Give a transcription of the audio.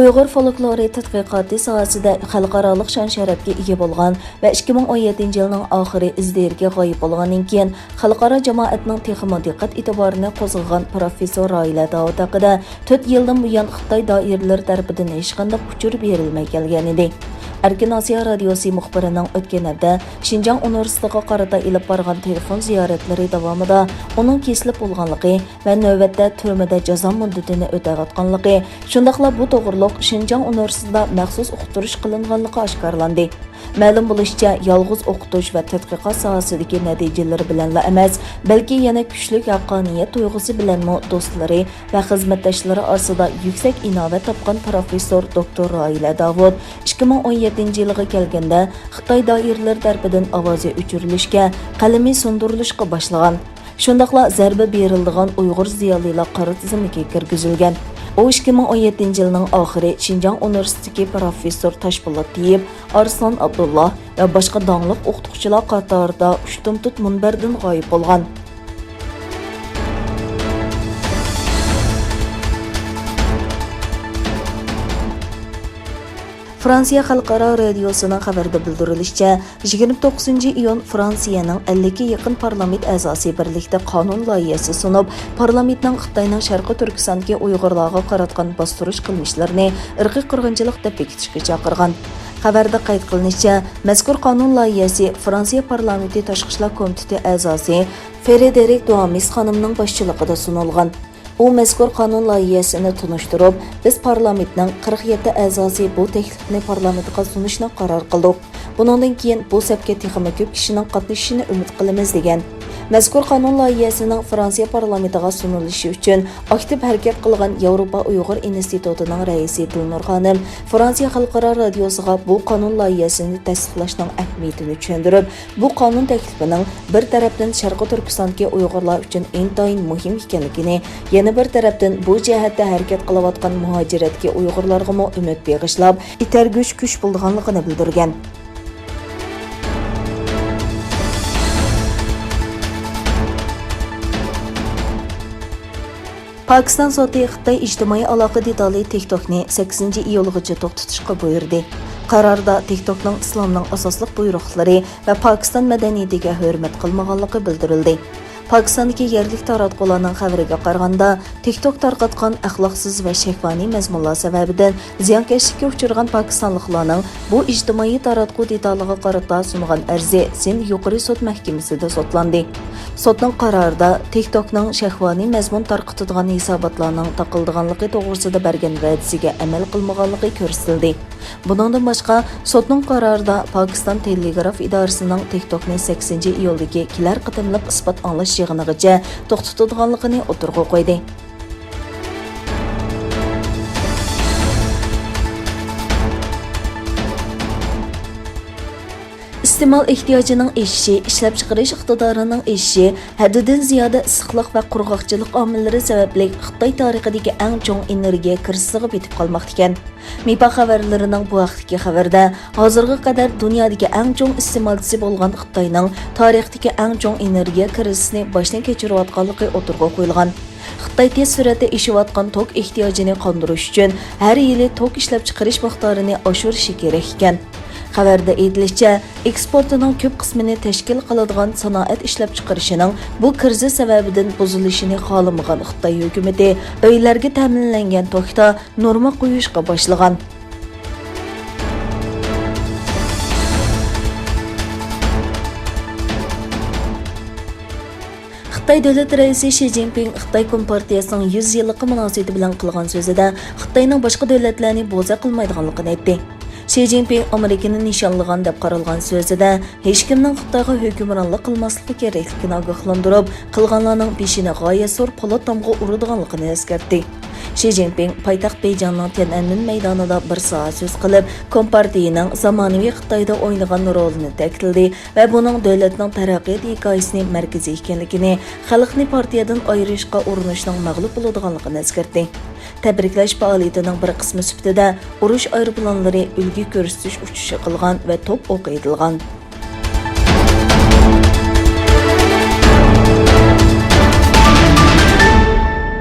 Uyghur folklori tadqiqoti sohasida xalqarалық shon-sharafga ega bo'lgan va 2017-yilning oxiri izdirga g'oyib bo'lgandan keyin xalqaro jamoatning texmo diqqat e'tiborini qo'zg'agan professor Raila Davud haqida 4 yildan buyon Xitoy doiralari tarafidan hech qanday uchur berilmay kelgan edi. Erkin Osiyo radiosi muxbirining o'tgan hafta Xinjiang universitetiga qarata ilib borgan telefon ziyoratlari davomida uning kesilib bo'lganligi va navbatda turmada jazo muddatini o'tayotganligi, shundaqla bu to'g'riliq Xinjiang universitetida maxsus o'qitish qilinganligi oshkorlandi. Ma'lum bo'lishicha, yolg'iz o'qitish va tadqiqot sohasidagi natijalari bilanla emas, balki yana kuchli haqqoniyat tuyg'usi bilanmi do'stlari va xizmatdoshlari orasida yuksak inovat topgan professor doktor Raila Davud 2017-yilga kelganda Xitoy doiralari tarafidan ovozi o'chirilishga, qalami sundirilishga boshlagan. Shundaqla zarba berildigan Uyg'ur ziyolilar qora tizimiga kirgizilgan. O 2017-yilning oxiri Xinjiang universitetidagi professor Toshpo'lat Tiyib, Arslan Abdullah va boshqa dongliq o'qituvchilar qatorida ushtumtut munbardan g'oyib bo'lgan. Fransiya Xalqaro radiosining xabarida bildirilishicha, 29-iyun Fransiyaning 50 ga yaqin parlament a'zosi birlikda qonun loyihasi sunib, parlamentning Xitoyning Sharqiy Turkistondagi Uyg'urlarga qaratgan bostirish qilmishlarini irqiy qirg'inchilik deb bekitishga chaqirgan. Xabarda qayd qilinishicha, mazkur qonun loyihasi Fransiya parlamenti tashqi ishlar komiteti a'zosi Frédéric Douamis xonimning boshchiligida sunilgan. U mazkur qonun loyihasini tunishtirib, biz parlamentning 47 a'zosi bu taklifni parlamentga sunishni qaror qildik. Bundan keyin bu safga texnik ko'p kishining qatnashishini umid qilamiz degan. Mazkur qonun loyihasining Fransiya parlamentiga sunilishi uchun aktiv harakat qilgan Yevropa Uyg'ur institutining raisi Dilnur xonim Fransiya Xalqaro radiosiga bu qonun loyihasini tasdiqlashning ahamiyatini tushuntirib, bu qonun taklifining bir tarafdan Sharqiy Turkistondagi Uyg'urlar uchun intayin muhim ekanligini, yana bir tarafdan bu jihatda harakat qilayotgan muhojiratga Uyg'urlarga umid bag'ishlab, itarguch kuch bo'lganligini bildirgan. Pakistan sudi Xitoy ijtimoiy aloqa detali TikTokni 8-iyulgacha to'xtatishga buyurdi. Qarorda TikTokning islomning asosliq buyruqlari va Pokiston madaniyatiga hurmat qilmaganligi bildirildi. Pokistondagi yerlik taratqularning xabariga qaraganda, TikTok tarqatgan axloqsiz va shahvoniy mazmunlar sababidan ziyonkashlikka uchragan pokistonliklarning bu ijtimoiy taratqu detaliga qarata sungan arzi Sind yuqori sud mahkamasida sotlandi. Sotning qarorida TikTokning shahvoniy mazmun tarqatadigan hisobotlarning taqildiganligi to'g'risida bergan va'dasiga amal qilmaganligi ko'rsatildi. Bundan boshqa, sotning qarorida Pokiston telegraf idorasining TikTokni 8-iyuldagi kelar qitimliq isbot anglash yig'inigacha to'xtatadiganligini o'tirg'a qo'ydi. İste'mol ehtiyojining eshishi, ishlab chiqarish iqtidorining eshishi, haddidan ziyoda issiqlik va qurg'oqchilik omillari sababli Xitoy tarixidagi eng chong energiya kirisiga yetib qolmoqda ekan. MIPA xabarlarining bu vaqtdagi xabarda hozirga qadar dunyodagi eng chong iste'molchisi bo'lgan Xitoyning tarixdagi eng chong energiya kirisini boshdan kechirayotganligi o'tirg'a qo'yilgan. Xitoy tez sur'atda ishlayotgan tok ehtiyojini qondirish uchun har yili tok ishlab chiqarish miqdorini oshirishi kerak ekan. Xabarda aytilishicha, eksportining ko'p qismini tashkil qiladigan sanoat ishlab chiqarishining bu kriz sababidan buzilishini xohlamagan Xitoy hukumatı uylarga ta'minlangan tokda norma qo'yishga boshlagan. Xitoy davlat raisi Xi Jinping Xitoy Kompartiyasining 100 yillik munosabati bilan qilgan so'zida Xitoyning boshqa davlatlarni bo'za qilmaydiganligini aytdi. Xi Jinping Amerikani nishonlagan deb qaralgan so'zida hech kimning Xitoyga hukmronlik qilmasligi kerakligini ogohlantirib, qilganlarning peshini g'oyat zo'r po'lat tomga uradiganligini eskartdi. Xi Jinping poytaxt Beyjingning Tiananmen maydonida bir soat so'z qilib, Kompartiyaning zamonaviy Xitoyda o'ynagan rolini ta'kidladi va buning davlatning taraqqiyot hikoyasining markazi ekanligini, xalqni partiyadan ayirishga urinishning mag'lub bo'ladiganligini eskartdi. Tabriklash faoliyatining bir qismi sifatida urush aeroplanlari ulgi ko'rsatish uchishi qilgan va to'p o'q etilgan.